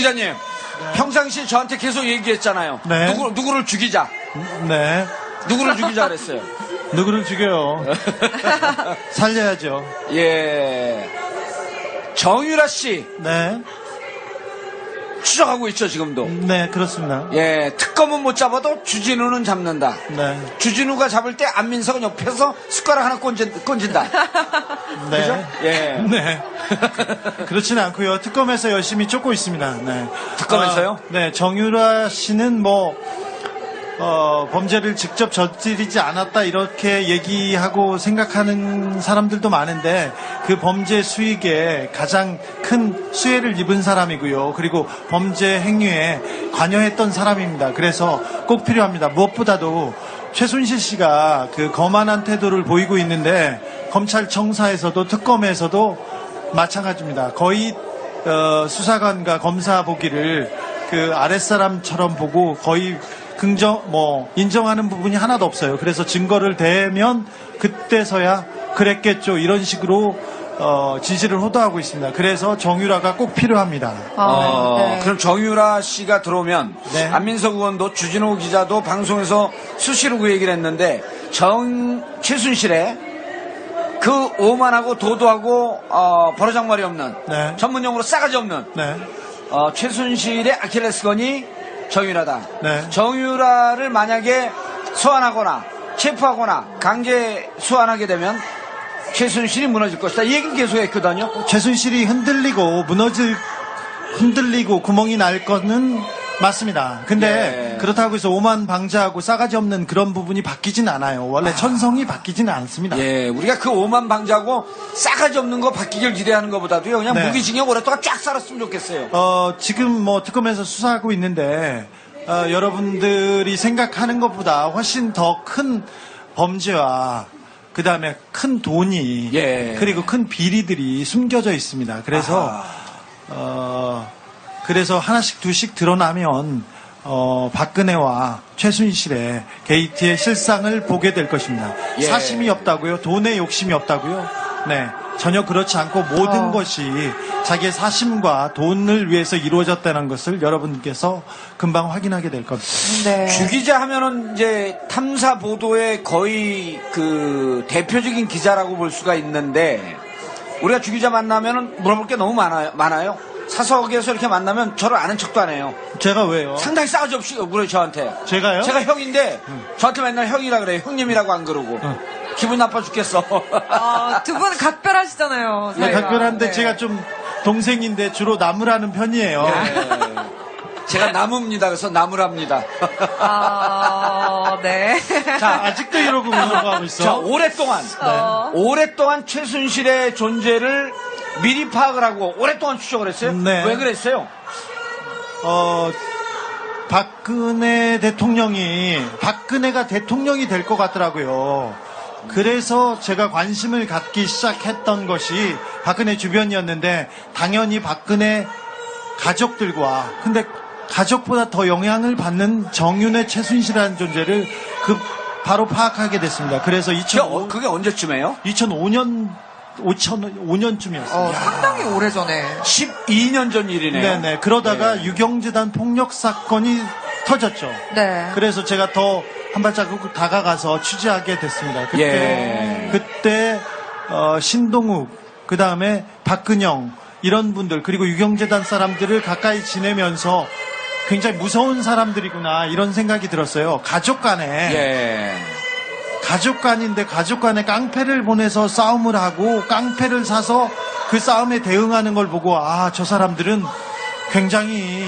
기자님, 평상시 저한테 계속 얘기했잖아요. 네. 누구를 죽이자. 네. 누구를 죽이자 그랬어요. 누구를 죽여요? 살려야죠. 예. 정유라 씨 네. 추적하고 있죠, 지금도. 네, 그렇습니다. 예, 특검은 못 잡아도 주진우는 잡는다. 네. 주진우가 잡을 때 안민석은 옆에서 숟가락 하나 건진다. 네. 그죠? 예. 네. 그렇지는 않고요. 특검에서 열심히 쫓고 있습니다. 네. 특검에서요? 네. 정유라 씨는 범죄를 직접 저지르지 않았다 이렇게 얘기하고 생각하는 사람들도 많은데 그 범죄 수익에 가장 큰 수혜를 입은 사람이고요. 그리고 범죄 행위에 관여했던 사람입니다. 그래서 꼭 필요합니다. 무엇보다도 최순실 씨가 그 거만한 태도를 보이고 있는데 검찰청사에서도 특검에서도 마찬가지입니다. 거의 수사관과 검사 보기를 그 아랫사람처럼 보고 거의 인정하는 부분이 하나도 없어요. 그래서 증거를 대면 그때서야 그랬겠죠. 이런 식으로 진실을 호도하고 있습니다. 그래서 정유라가 꼭 필요합니다. 네. 그럼 정유라 씨가 들어오면 네. 안민석 의원도 주진우 기자도 방송에서 수시로 그 얘기를 했는데 최순실의 그 오만하고 도도하고 버르장머리 없는 네. 전문용어로 싸가지 없는 네. 최순실의 아킬레스건이 정유라다. 네. 정유라를 만약에 소환하거나 체포하거나 강제 소환하게 되면 최순실이 무너질 것이다. 이 얘기를 계속했거든요. 최순실이 흔들리고 구멍이 날 거는 맞습니다. 근데 예. 그렇다고 해서 오만 방자하고 싸가지 없는 그런 부분이 바뀌진 않아요. 원래 천성이 바뀌지는 않습니다. 예, 우리가 그 오만 방자고 싸가지 없는 거 바뀌길 기대하는 것보다도요, 그냥 네. 무기징역 오랫동안 쫙 살았으면 좋겠어요. 지금 특검에서 수사하고 있는데 여러분들이 생각하는 것보다 훨씬 더 큰 범죄와 그 다음에 큰 돈이 예. 그리고 큰 비리들이 숨겨져 있습니다. 그래서 그래서 하나씩 둘씩 드러나면 박근혜와 최순실의 게이트의 실상을 보게 될 것입니다. 예. 사심이 없다고요? 돈에 욕심이 없다고요? 네. 전혀 그렇지 않고 모든 것이 자기의 사심과 돈을 위해서 이루어졌다는 것을 여러분께서 금방 확인하게 될 겁니다. 네. 주기자 하면은 이제 탐사 보도의 거의 그 대표적인 기자라고 볼 수가 있는데, 우리가 주기자 만나면은 물어볼 게 너무 많아요. 사석에서 이렇게 만나면 저를 아는 척도 안 해요. 제가 왜요? 상당히 싸가지 없이 그래요, 저한테. 제가요? 제가 형인데 저한테 맨날 형이라 그래요. 형님이라고 안 그러고. 기분 나빠 죽겠어. 두 분 각별하시잖아요. 네, 사이가. 각별한데 네. 제가 좀 동생인데 주로 나무라는 편이에요. 제가 나무입니다. 그래서 나무랍니다. 네. 자, 아직도 이러고 운동하고 있어. 자, 오랫동안 최순실의 존재를 미리 파악을 하고 오랫동안 추적을 했어요. 네. 왜 그랬어요? 박근혜가 대통령이 될 것 같더라고요. 그래서 제가 관심을 갖기 시작했던 것이 박근혜 주변이었는데, 당연히 박근혜 가족들과, 근데 가족보다 더 영향을 받는 정윤회 최순실이라는 존재를 바로 파악하게 됐습니다. 그래서 그게 언제쯤에요? 2005년쯤이었어요. 상당히 오래전에. 12년 전 일이네요. 네네. 그러다가 유경재단 폭력 사건이 터졌죠. 네. 그래서 제가 더 한 발자국 다가가서 취재하게 됐습니다. 그때 신동욱, 그 다음에 박근영 이런 분들, 그리고 유경재단 사람들을 가까이 지내면서 굉장히 무서운 사람들이구나 이런 생각이 들었어요. 가족 간에 깡패를 보내서 싸움을 하고 깡패를 사서 그 싸움에 대응하는 걸 보고, 저 사람들은 굉장히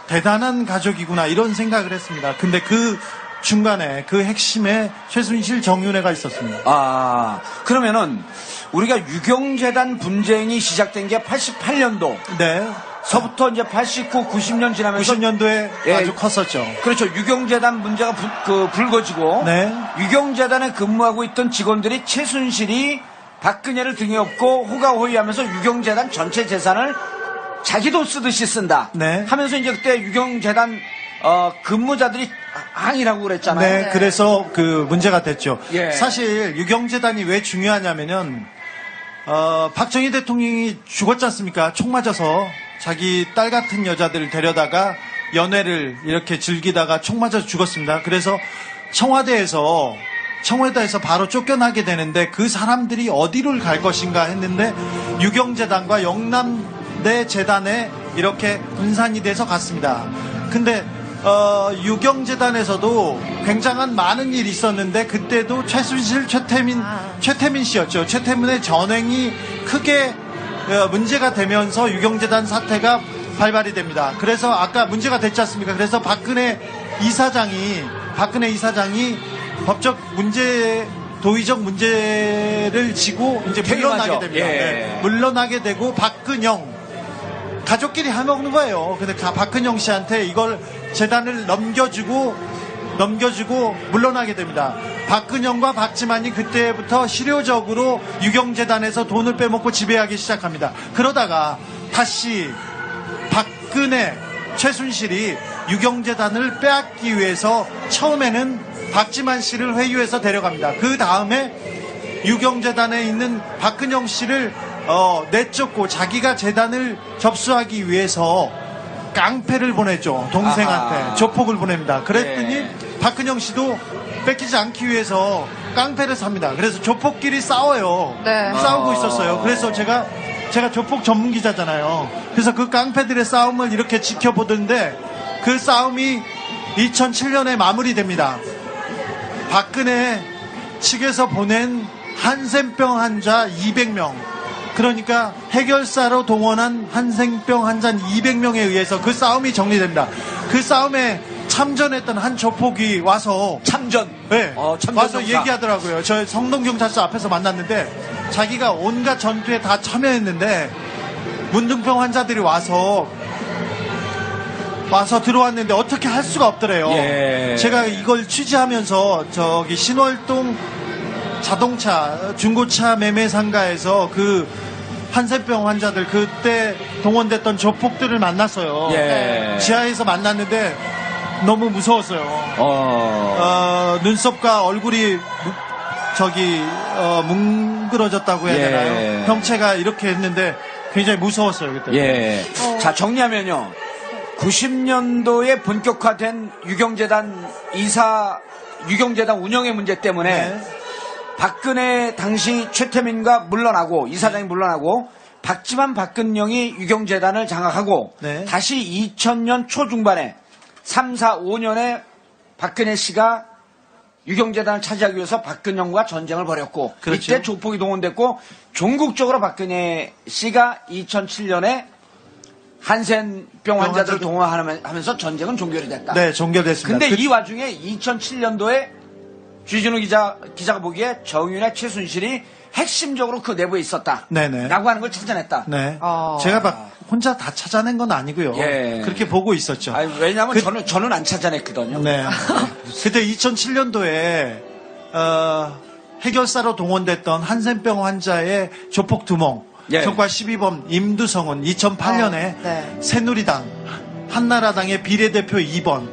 대단한 가족이구나 이런 생각을 했습니다. 근데 그 중간에 그 핵심에 최순실, 정윤회가 있었습니다. 그러면은 우리가 유경재단 분쟁이 시작된 게 88년도. 네. 서부터 이제 89, 90년 지나면서 90년도에 아주 컸었죠. 그렇죠. 유경재단 문제가 불거지고, 네. 유경재단에 근무하고 있던 직원들이 최순실이 박근혜를 등에 업고 호가호위하면서 유경재단 전체 재산을 자기 돈 쓰듯이 쓴다. 네. 하면서 이제 그때 유경재단 근무자들이 항의라고 그랬잖아요. 네, 그래서 그 문제가 됐죠. 예. 사실 유경재단이 왜 중요하냐면은 박정희 대통령이 죽었지 않습니까? 총 맞아서. 자기 딸 같은 여자들을 데려다가 연애를 이렇게 즐기다가 총 맞아 죽었습니다. 그래서 청와대에서 바로 쫓겨나게 되는데 그 사람들이 어디를 갈 것인가 했는데 유경재단과 영남대 재단에 이렇게 분산이 돼서 갔습니다. 근데 유경재단에서도 굉장한 많은 일이 있었는데 그때도 최순실, 최태민 씨였죠. 최태민의 전횡이 크게 문제가 되면서 유경재단 사태가 발발이 됩니다. 그래서 아까 문제가 됐지 않습니까? 그래서 박근혜 이사장이 법적 문제, 도의적 문제를 지고 이제 물러나게 됩니다. 예. 네, 물러나게 되고 박근영 가족끼리 해먹는 거예요. 근데 박근영 씨한테 이걸 재단을 넘겨주고 물러나게 됩니다. 박근영과 박지만이 그때부터 실효적으로 유경재단에서 돈을 빼먹고 지배하기 시작합니다. 그러다가 다시 박근혜, 최순실이 유경재단을 빼앗기 위해서 처음에는 박지만 씨를 회유해서 데려갑니다. 그 다음에 유경재단에 있는 박근영 씨를 내쫓고 자기가 재단을 접수하기 위해서 깡패를 보냈죠. 동생한테 아하. 조폭을 보냅니다. 그랬더니 네. 박근영 씨도 뺏기지 않기 위해서 깡패를 삽니다. 그래서 조폭끼리 싸워요. 네. 싸우고 있었어요. 그래서 제가 조폭 전문 기자잖아요. 그래서 그 깡패들의 싸움을 이렇게 지켜보던데 그 싸움이 2007년에 마무리됩니다. 박근혜 측에서 보낸 한센병 환자 200명, 그러니까 해결사로 동원한 한센병 환자 200명에 의해서 그 싸움이 정리됩니다. 그 싸움에 참전했던 한 조폭이 와서 참전. 네, 참전 와서 정사. 얘기하더라고요. 저 성동경찰서 앞에서 만났는데 자기가 온갖 전투에 다 참여했는데 문둥병 환자들이 와서 들어왔는데 어떻게 할 수가 없더래요. 예. 제가 이걸 취재하면서 저기 신월동 자동차 중고차 매매 상가에서 그 한센병 환자들 그때 동원됐던 조폭들을 만났어요. 예. 지하에서 만났는데 너무 무서웠어요. 눈썹과 얼굴이 뭉그러졌다고 해야 예. 되나요? 형체가 이렇게 했는데 굉장히 무서웠어요 그때. 예. 자, 정리하면요. 90년도에 본격화된 유경재단 운영의 문제 때문에 네. 박근혜 당시 최태민과 물러나고 이사장이 물러나고 박지만 박근영이 유경재단을 장악하고 네. 다시 2000년 초중반에 3, 4, 5년에 박근혜 씨가 유경재단을 차지하기 위해서 박근영과 전쟁을 벌였고 그렇죠. 이때 조폭이 동원됐고 종국적으로 박근혜 씨가 2007년에 한센병 환자들을 동원하면서 전쟁은 종결이 됐다. 네, 종결됐습니다. 근데 이 와중에 2007년도에 주진우 기자가 보기에 정윤의 최순실이 핵심적으로 그 내부에 있었다. 네네. 라고 하는 걸 찾아냈다. 네. 제가 막 혼자 다 찾아낸 건 아니고요. 예. 그렇게 보고 있었죠. 아니, 왜냐하면 저는 안 찾아냈거든요. 네. 그때 2007년도에 해결사로 동원됐던 한센병 환자의 조폭 두몽, 예. 적과 12범 임두성은 2008년에 네. 새누리당 한나라당의 비례대표 2번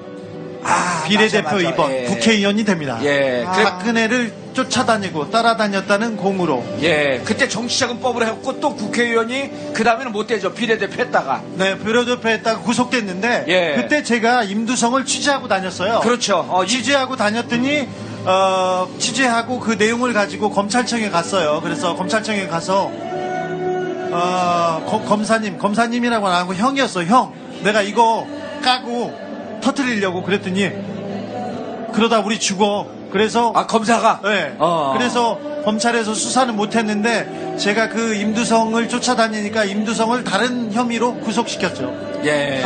비례대표 맞아. 2번 예. 국회의원이 됩니다. 예. 박근혜를 쫓아다니고 따라다녔다는 공으로. 예. 그때 정치자금법으로 했고 또 국회의원이 그 다음에는 못 되죠. 비례대표 했다가. 네, 비례대표 했다가 구속됐는데 예. 그때 제가 임두성을 취재하고 다녔어요. 그렇죠. 취재하고 다녔더니 취재하고 그 내용을 가지고 검찰청에 갔어요. 그래서 검찰청에 가서 검사님이라고 안 하고 형이었어. 형, 내가 이거 까고 터뜨리려고 그랬더니 그러다 우리 죽어. 그래서 검사가? 네. 그래서 검찰에서 수사는 못했는데 제가 그 임두성을 쫓아다니니까 임두성을 다른 혐의로 구속시켰죠. 예.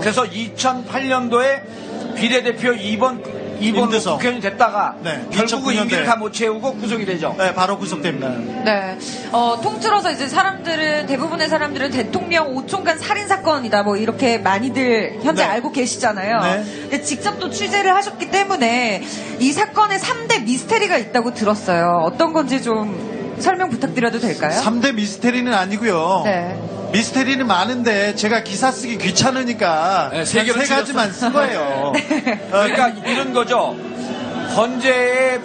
그래서 2008년도에 비례대표 2번 임두성. 국회의원이 됐다가 네, 결국은 2009년도에. 임기를 다 못 채우고 구속이 되죠. 네, 바로 구속됩니다. 네. 통틀어서 이제 대부분의 사람들은 대통령 5총간 살인사건이다, 뭐, 이렇게 많이들 현재 네. 알고 계시잖아요. 네. 근데 직접 또 취재를 하셨기 때문에 이 사건에 3대 미스테리가 있다고 들었어요. 어떤 건지 좀 설명 부탁드려도 될까요? 3대 미스테리는 아니고요. 네. 미스테리는 많은데 제가 기사 쓰기 귀찮으니까 네, 세 개로 세 가지만 쓴 거예요. 그러니까 이런 거죠. 헌재에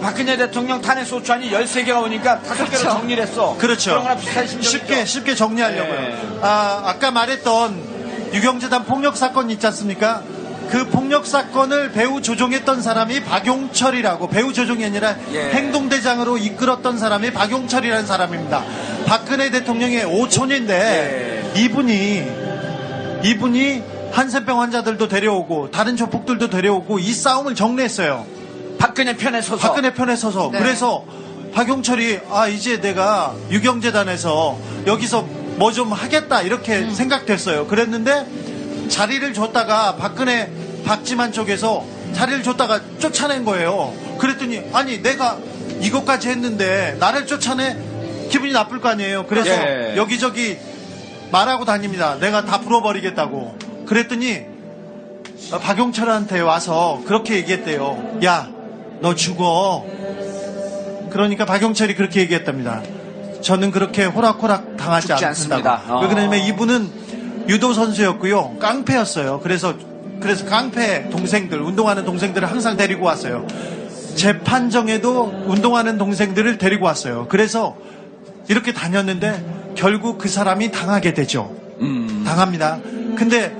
박근혜 대통령 탄핵 소추안이 13개가 오니까 5개로 그렇죠. 정리를 했어. 그렇죠. 그런 거나 비슷한 심정이죠. 쉽게 정리하려고요. 네. 아까 말했던 유경재단 폭력 사건 있지 않습니까? 그 폭력 사건을 배후 조종했던 사람이 박용철이라고, 배후 조종이 아니라 예. 행동대장으로 이끌었던 사람이 박용철이라는 사람입니다. 박근혜 대통령의 오촌인데 예. 이분이 한센병 환자들도 데려오고 다른 조폭들도 데려오고 이 싸움을 정리했어요. 박근혜 편에 서서. 박근혜 편에 서서. 네. 그래서 박용철이 이제 내가 유경재단에서 여기서 뭐 좀 하겠다 이렇게 생각됐어요. 그랬는데 자리를 줬다가 박지만 쪽에서 자리를 줬다가 쫓아낸 거예요. 그랬더니 아니 내가 이것까지 했는데 나를 쫓아내 기분이 나쁠 거 아니에요. 그래서 예. 여기저기 말하고 다닙니다. 내가 다 풀어버리겠다고. 그랬더니 박용철한테 와서 그렇게 얘기했대요. 야, 너 죽어. 그러니까 박용철이 그렇게 얘기했답니다. 저는 그렇게 호락호락 당하지 죽지 않는다고. 않습니다. 왜 그러냐면 이분은 유도 선수였고요. 깡패였어요. 그래서 깡패 동생들, 운동하는 동생들을 항상 데리고 왔어요. 재판정에도 운동하는 동생들을 데리고 왔어요. 그래서 이렇게 다녔는데 결국 그 사람이 당하게 되죠. 당합니다. 근데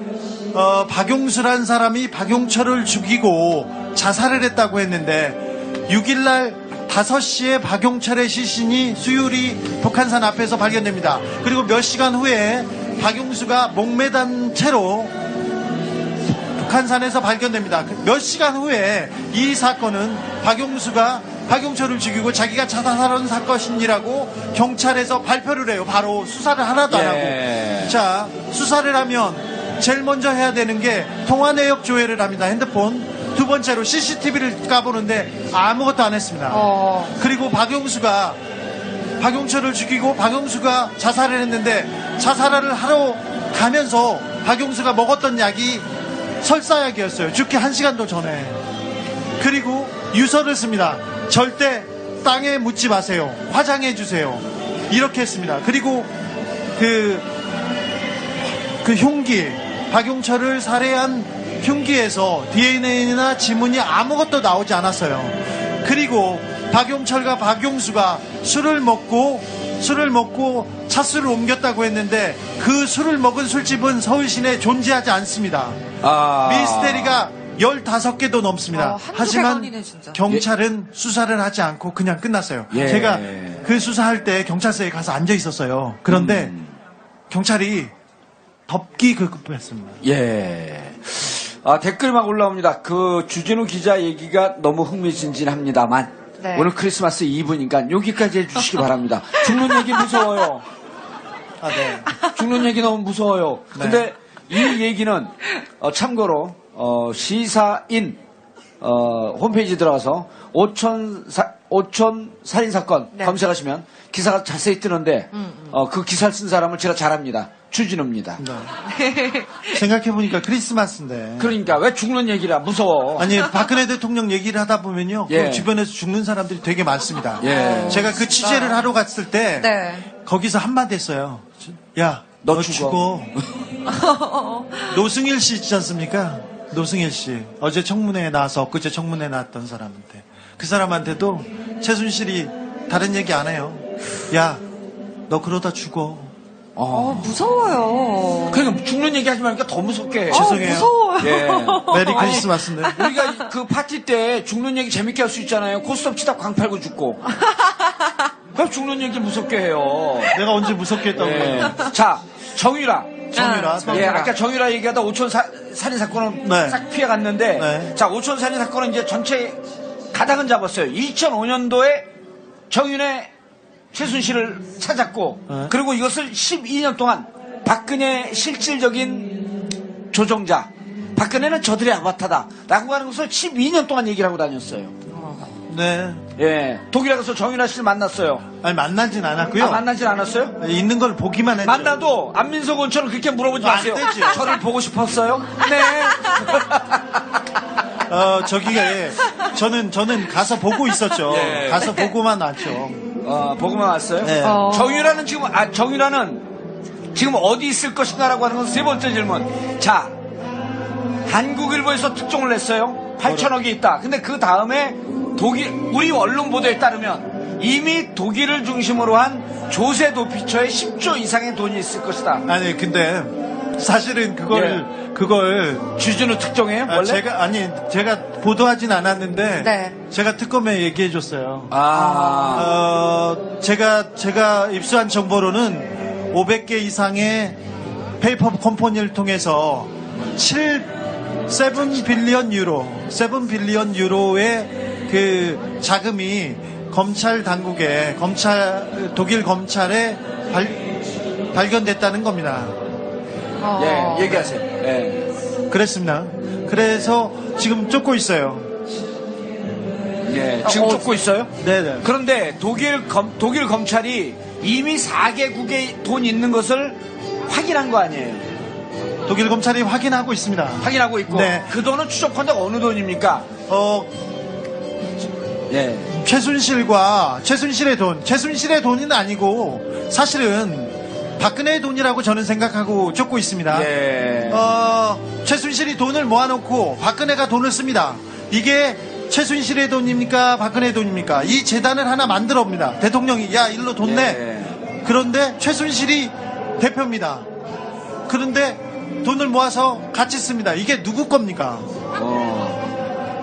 박용수란 사람이 박용철을 죽이고 자살을 했다고 했는데 6일날 5시에 박용철의 시신이 수유리 북한산 앞에서 발견됩니다. 그리고 몇 시간 후에 박용수가 목매단 채로 북한산에서 발견됩니다. 몇 시간 후에 이 사건은 박용수가 박용철을 죽이고 자기가 자살한 사건이라고 경찰에서 발표를 해요. 바로 수사를 하나도 안 예. 하고. 자, 수사를 하면 제일 먼저 해야 되는 게 통화 내역 조회를 합니다. 핸드폰. 두 번째로 CCTV를 까보는데 아무것도 안 했습니다. 그리고 박용수가 박용철을 죽이고 박용수가 자살을 했는데 자살을 하러 가면서 박용수가 먹었던 약이 설사약이었어요. 죽기 1시간도 전에. 그리고 유서를 씁니다. 절대 땅에 묻지 마세요. 화장해 주세요. 이렇게 했습니다. 그리고 그 흉기, 박용철을 살해한 흉기에서 DNA나 지문이 아무것도 나오지 않았어요. 그리고 박용철과 박용수가 술을 먹고 차수를 옮겼다고 했는데 그 술을 먹은 술집은 서울 시내에 존재하지 않습니다. 미스테리가 15개도 넘습니다. 한두 하지만 개만이네, 진짜. 경찰은 수사를 하지 않고 그냥 끝났어요. 예. 제가 그 수사할 때 경찰서에 가서 앉아 있었어요. 그런데 경찰이 덮기 급급했습니다. 예. 댓글이 막 올라옵니다. 그 주진우 기자 얘기가 너무 흥미진진합니다만 네. 오늘 크리스마스 이브니까 여기까지 해주시기 바랍니다. 죽는 얘기 무서워요. 네. 죽는 얘기 너무 무서워요. 네. 근데 이 얘기는 참고로 시사인 홈페이지 들어가서 오촌 살인사건 네. 검색하시면 기사가 자세히 뜨는데 그 기사를 쓴 사람을 제가 잘 압니다. 추진우입니다. 네. 생각해보니까 크리스마스인데. 그러니까 왜 죽는 얘기라 무서워. 아니, 박근혜 대통령 얘기를 하다 보면요. 예. 그 주변에서 죽는 사람들이 되게 많습니다. 예. 제가 그 취재를 하러 갔을 때 네. 거기서 한마디 했어요. 야, 너 너 죽어. 죽어. 노승일 씨 있지 않습니까? 노승일 씨. 어제 청문회에 나와서 엊그제 청문회에 나왔던 사람한테. 그 사람한테도 최순실이 다른 얘기 안 해요. 야, 너 그러다 죽어. 무서워요. 그러니까 죽는 얘기 하지 말니까 더 무섭게 해. 죄송해요. 무서워요. 예. 메리 크리스마스인데. 우리가 그 파티 때 죽는 얘기 재밌게 할 수 있잖아요. 코스톱 치다 광 팔고 죽고. 그럼 죽는 얘기 무섭게 해요. 내가 언제 무섭게 했다고 그래요. 예. 자, 정유라. 정유라. 예, 아까 정유라 얘기하다 오촌 살인 사건은 네. 싹 피해갔는데, 네. 자, 오촌 살인 사건은 이제 전체 가닥은 잡았어요. 2005년도에 정윤의 최순실을 찾았고, 네. 그리고 이것을 12년 동안 박근혜 실질적인 조종자, 박근혜는 저들의 아바타다 라고 하는 것을 12년 동안 얘기를 하고 다녔어요. 네. 예, 독일에 가서 정윤아 씨를 만났어요. 아니, 만나진 않았고요. 만나진 않았어요? 있는 걸 보기만 했죠. 만나도 안민석 원처럼 그렇게 물어보지 안 마세요. 되지. 저를 보고 싶었어요? 네. 저는 가서 보고 있었죠. 예. 가서 보고만 왔죠. 보고만 왔어요? 네. 정유라는 지금 어디 있을 것인가라고 하는 건 세 번째 질문. 자, 한국일보에서 특종을 냈어요. 8천억이 있다. 근데 그 다음에 우리 언론 보도에 따르면 이미 독일을 중심으로 한 조세 도피처에 10조 이상의 돈이 있을 것이다. 아니 근데 사실은 그걸 주진우 특종이에요? 원래? 제가 보도하진 않았는데 네. 제가 특검에 얘기해 줬어요. 제가 입수한 정보로는 500개 이상의 페이퍼 컴퍼니를 통해서 7 빌리언 유로의 그 자금이 독일 검찰에 발견됐다는 겁니다. 예, 얘기하세요. 예. 그랬습니다. 그래서 지금 쫓고 있어요. 예, 지금 쫓고 있어요? 네네. 그런데 독일 검찰이 이미 4개국에 돈 있는 것을 확인한 거 아니에요? 독일 검찰이 확인하고 있습니다. 확인하고 있고. 네. 그 돈은 추적컨대 어느 돈입니까? 예. 최순실의 돈은 아니고 사실은 박근혜의 돈이라고 저는 생각하고 쫓고 있습니다. 예. 최순실이 돈을 모아놓고 박근혜가 돈을 씁니다. 이게 최순실의 돈입니까? 박근혜의 돈입니까? 이 재단을 하나 만들어 옵니다. 대통령이 야 일로 돈 내. 예. 그런데 최순실이 대표입니다. 그런데 돈을 모아서 같이 씁니다. 이게 누구 겁니까?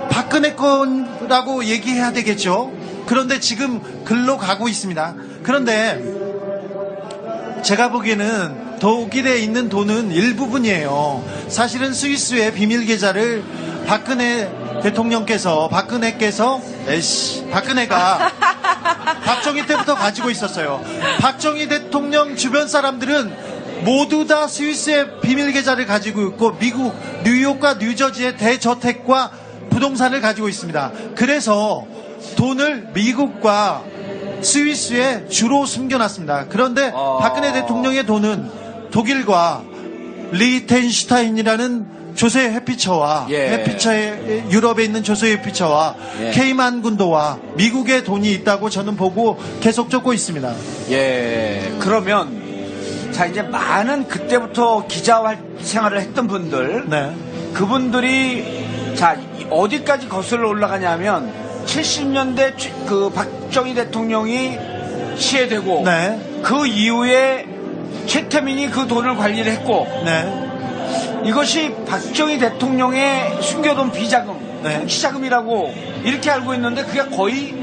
박근혜 거라고 얘기해야 되겠죠. 그런데 지금 글로 가고 있습니다. 그런데 제가 보기에는 독일에 있는 돈은 일부분이에요. 사실은 스위스의 비밀 계좌를 박근혜가 박정희 때부터 가지고 있었어요. 박정희 대통령 주변 사람들은 모두 다 스위스의 비밀 계좌를 가지고 있고 미국 뉴욕과 뉴저지의 대저택과 부동산을 가지고 있습니다. 그래서 돈을 미국과 스위스에 주로 숨겨놨습니다. 그런데 박근혜 대통령의 돈은 독일과 리텐슈타인이라는 조세 회피처와 유럽에 있는 조세 회피처와 케이만 군도와 미국의 돈이 있다고 저는 보고 계속 쫓고 있습니다. 예. 그러면 자 이제 많은 그때부터 기자 생활을 했던 분들, 네. 그분들이 자 어디까지 거슬러 올라가냐면 70년대 그 박정희 대통령이 시해되고 네. 그 이후에 최태민이 그 돈을 관리를 했고 이것이 박정희 대통령의 숨겨둔 비자금, 네. 통치자금이라고 이렇게 알고 있는데 그게 거의